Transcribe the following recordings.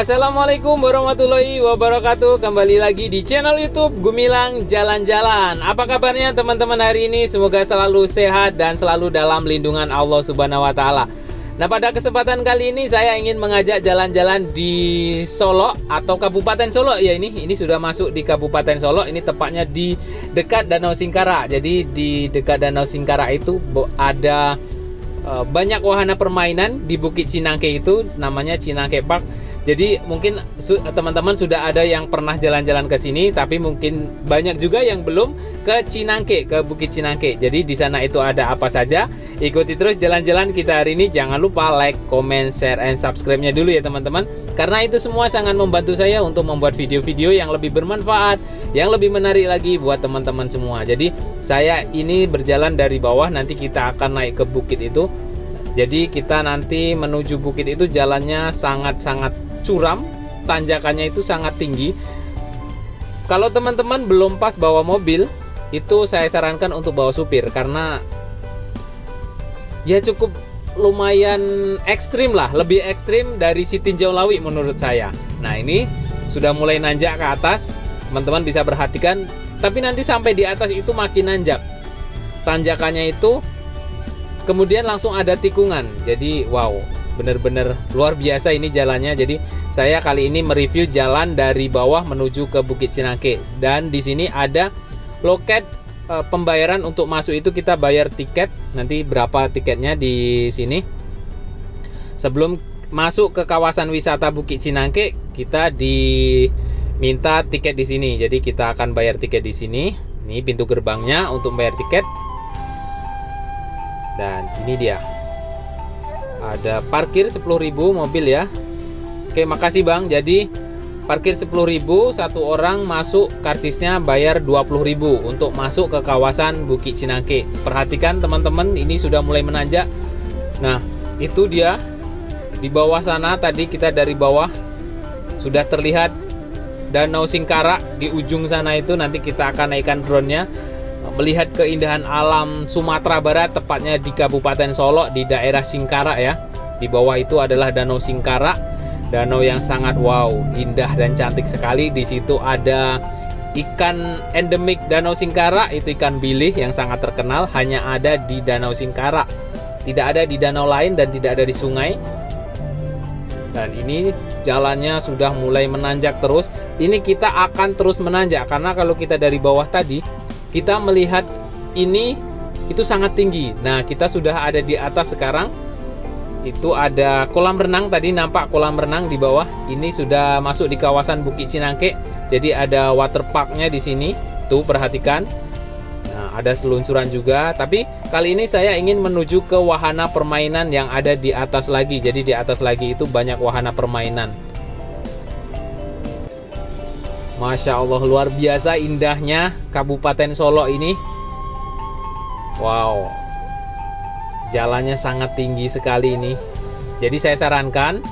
Assalamualaikum warahmatullahi wabarakatuh. Kembali lagi di channel YouTube Gumilang Jalan-Jalan. Apa kabarnya teman-teman hari ini? Semoga selalu sehat dan selalu dalam lindungan Allah Subhanahu wa taala. Nah, pada kesempatan kali ini saya ingin mengajak jalan-jalan di Solo atau Kabupaten Solo ya ini sudah masuk di Kabupaten Solo. Ini tepatnya di dekat Danau Singkara. Jadi di dekat Danau Singkara itu ada banyak wahana permainan di Bukit Cinangke, itu namanya Cinangke Park. Jadi mungkin teman-teman sudah ada yang pernah jalan-jalan ke sini, tapi mungkin banyak juga yang belum ke Cinangke, ke Bukit Cinangke. Jadi di sana itu ada apa saja? Ikuti terus jalan-jalan kita hari ini. Jangan lupa like, comment, share, and subscribe-nya dulu ya teman-teman. Karena itu semua sangat membantu saya untuk membuat video-video yang lebih bermanfaat, yang lebih menarik lagi buat teman-teman semua. Jadi saya ini berjalan dari bawah, nanti kita akan naik ke bukit itu. Jadi kita nanti menuju bukit itu jalannya sangat-sangat curam, tanjakannya itu sangat tinggi. Kalau teman-teman belum pas bawa mobil, itu saya sarankan untuk bawa supir, karena ya cukup lumayan ekstrim lah, lebih ekstrim dari si tinjau lawi menurut saya. Nah, ini sudah mulai nanjak ke atas, teman-teman bisa perhatikan. Tapi nanti sampai di atas itu makin nanjak, tanjakannya itu kemudian langsung ada tikungan. Jadi wow, bener-bener luar biasa ini jalannya. Jadi saya kali ini mereview jalan dari bawah menuju ke Bukit Cinangke. Dan di sini ada loket pembayaran. Untuk masuk itu kita bayar tiket. Nanti berapa tiketnya di sini. Sebelum masuk ke kawasan wisata Bukit Cinangke, kita diminta tiket di sini. Jadi kita akan bayar tiket di sini. Ini pintu gerbangnya untuk bayar tiket. Dan ini dia, ada parkir 10.000 mobil ya. Oke, makasih Bang. Jadi parkir 10.000, satu orang masuk, karcisnya bayar 20.000 untuk masuk ke kawasan Bukit Cinangke. Perhatikan teman-teman, ini sudah mulai menanjak. Nah, itu dia di bawah sana. Tadi kita dari bawah sudah terlihat Danau Singkara di ujung sana itu. Nanti kita akan naikkan drone-nya, melihat keindahan alam Sumatera Barat, tepatnya di Kabupaten Solo, di daerah Singkara ya. Di bawah itu adalah Danau Singkara, danau yang sangat wow, indah dan cantik sekali. Di situ ada ikan endemik Danau Singkara, itu ikan bilih yang sangat terkenal, hanya ada di Danau Singkara, tidak ada di danau lain dan tidak ada di sungai. Dan ini jalannya sudah mulai menanjak terus. Ini kita akan terus menanjak, karena kalau kita dari bawah tadi kita melihat ini itu sangat tinggi. Nah, kita sudah ada di atas sekarang. Itu ada kolam renang, tadi nampak kolam renang di bawah. Ini sudah masuk di kawasan Bukit Cinangke. Jadi ada water parknya di sini. Tuh, perhatikan. Nah, ada seluncuran juga. Tapi kali ini saya ingin menuju ke wahana permainan yang ada di atas lagi. Jadi di atas lagi itu banyak wahana permainan. Masya Allah, luar biasa indahnya Kabupaten Solo ini. Wow, jalannya sangat tinggi sekali ini. Jadi saya sarankan,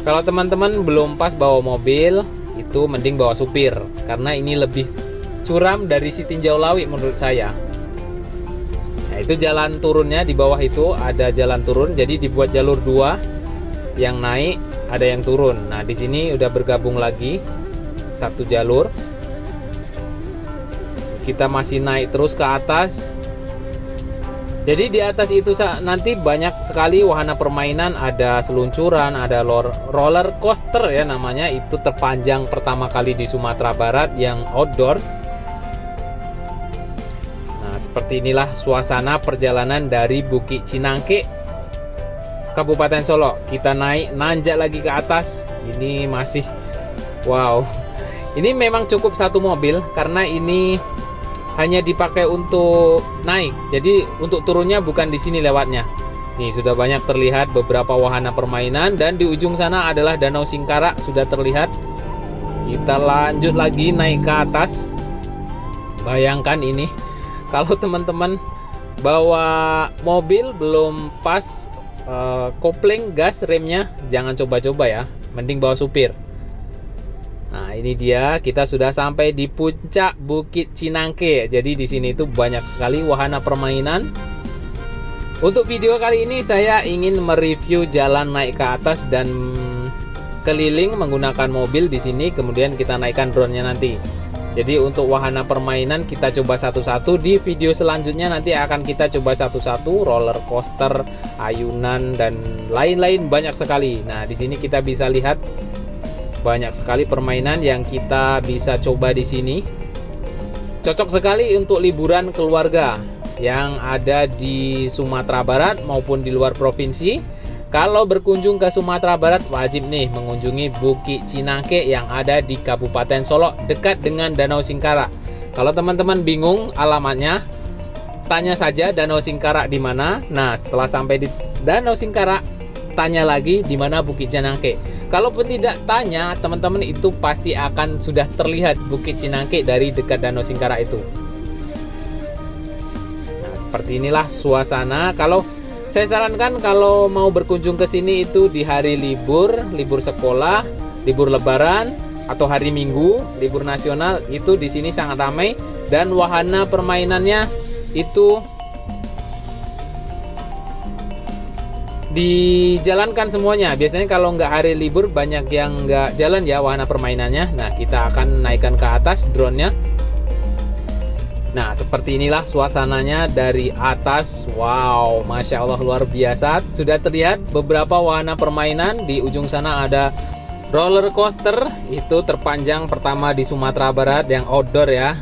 kalau teman-teman belum pas bawa mobil, itu mending bawa supir, karena ini lebih curam dari si tinjau lawi menurut saya. Nah, itu jalan turunnya, di bawah itu ada jalan turun. Jadi dibuat jalur dua, yang naik ada yang turun. Nah, di sini udah bergabung lagi satu jalur. Kita masih naik terus ke atas. Jadi di atas itu nanti banyak sekali wahana permainan, ada seluncuran, ada roller coaster ya namanya, itu terpanjang pertama kali di Sumatera Barat yang outdoor. Nah, seperti inilah suasana perjalanan dari Bukit Cinangke, Kabupaten Solo. Kita naik, nanjak lagi ke atas. Ini masih wow. Ini memang cukup satu mobil, karena ini hanya dipakai untuk naik. Jadi untuk turunnya bukan di sini lewatnya. Nih, sudah banyak terlihat beberapa wahana permainan, dan di ujung sana adalah Danau Singkara sudah terlihat. Kita lanjut lagi naik ke atas. Bayangkan ini, kalau teman-teman bawa mobil belum pas kopling gas remnya, jangan coba-coba ya. Mending bawa supir. Nah, ini dia, kita sudah sampai di puncak Bukit Cinangke. Jadi di sini tuh banyak sekali wahana permainan. Untuk video kali ini saya ingin mereview jalan naik ke atas dan keliling menggunakan mobil di sini, kemudian kita naikkan drone-nya nanti. Jadi untuk wahana permainan kita coba satu-satu. Di video selanjutnya nanti akan kita coba satu-satu, roller coaster, ayunan dan lain-lain banyak sekali. Nah, di sini kita bisa lihat banyak sekali permainan yang kita bisa coba di sini. Cocok sekali untuk liburan keluarga yang ada di Sumatera Barat maupun di luar provinsi. Kalau berkunjung ke Sumatera Barat, wajib nih mengunjungi Bukit Cinangke yang ada di Kabupaten Solok, dekat dengan Danau Singkarak. Kalau teman-teman bingung alamatnya, tanya saja Danau Singkarak di mana. Nah, setelah sampai di Danau Singkarak, tanya lagi di mana Bukit Cinangke. Kalaupun tidak tanya, teman-teman itu pasti akan sudah terlihat Bukit Cinangke dari dekat Danau Singkarak itu. Nah, seperti inilah suasana. Kalau saya sarankan kalau mau berkunjung ke sini itu di hari libur sekolah, libur lebaran atau hari Minggu, libur nasional, itu di sini sangat ramai dan wahana permainannya itu dijalankan semuanya. Biasanya kalau nggak hari libur banyak yang nggak jalan ya wahana permainannya. Nah, kita akan naikkan ke atas drone-nya. Nah, seperti inilah suasananya dari atas. Wow, Masya Allah, luar biasa. Sudah terlihat beberapa wahana permainan. Di ujung sana ada roller coaster, itu terpanjang pertama di Sumatera Barat yang outdoor ya.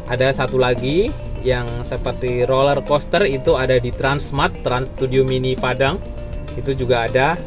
Ada satu lagi yang seperti roller coaster, itu ada di Transmart, Trans Studio Mini Padang. Itu juga ada.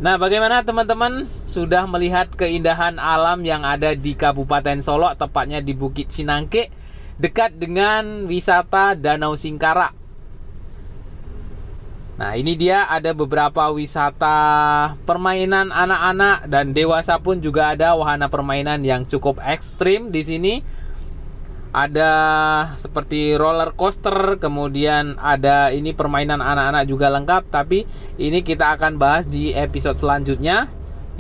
Nah, bagaimana teman-teman? Sudah melihat keindahan alam yang ada di Kabupaten Solok, tepatnya di Bukit Cinangke, dekat dengan wisata Danau Singkarak. Nah, ini dia ada beberapa wisata permainan anak-anak dan dewasa pun juga ada wahana permainan yang cukup ekstrim di sini. Ada seperti roller coaster, kemudian ada ini permainan anak-anak juga lengkap, tapi ini kita akan bahas di episode selanjutnya.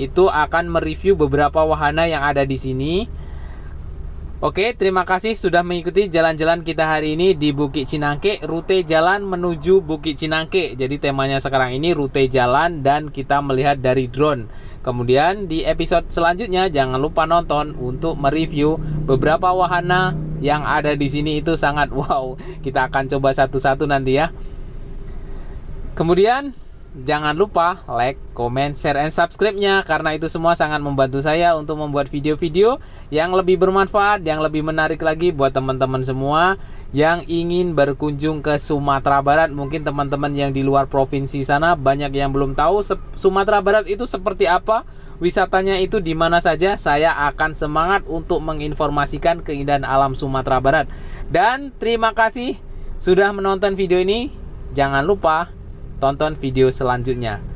itu akan mereview beberapa wahana yang ada di sini. Oke, terima kasih sudah mengikuti jalan-jalan kita hari ini di Bukit Cinangke, rute jalan menuju Bukit Cinangke. Jadi temanya sekarang ini rute jalan dan kita melihat dari drone. Kemudian di episode selanjutnya jangan lupa nonton untuk mereview beberapa wahana yang ada di sini, itu sangat wow. Kita akan coba satu-satu nanti ya. Kemudian jangan lupa like, comment, share, and subscribe-nya, karena itu semua sangat membantu saya untuk membuat video-video yang lebih bermanfaat, yang lebih menarik lagi buat teman-teman semua yang ingin berkunjung ke Sumatera Barat. Mungkin teman-teman yang di luar provinsi sana banyak yang belum tahu Sumatera Barat itu seperti apa, wisatanya itu di mana saja. Saya akan semangat untuk menginformasikan keindahan alam Sumatera Barat. Dan terima kasih sudah menonton video ini. Jangan lupa tonton video selanjutnya.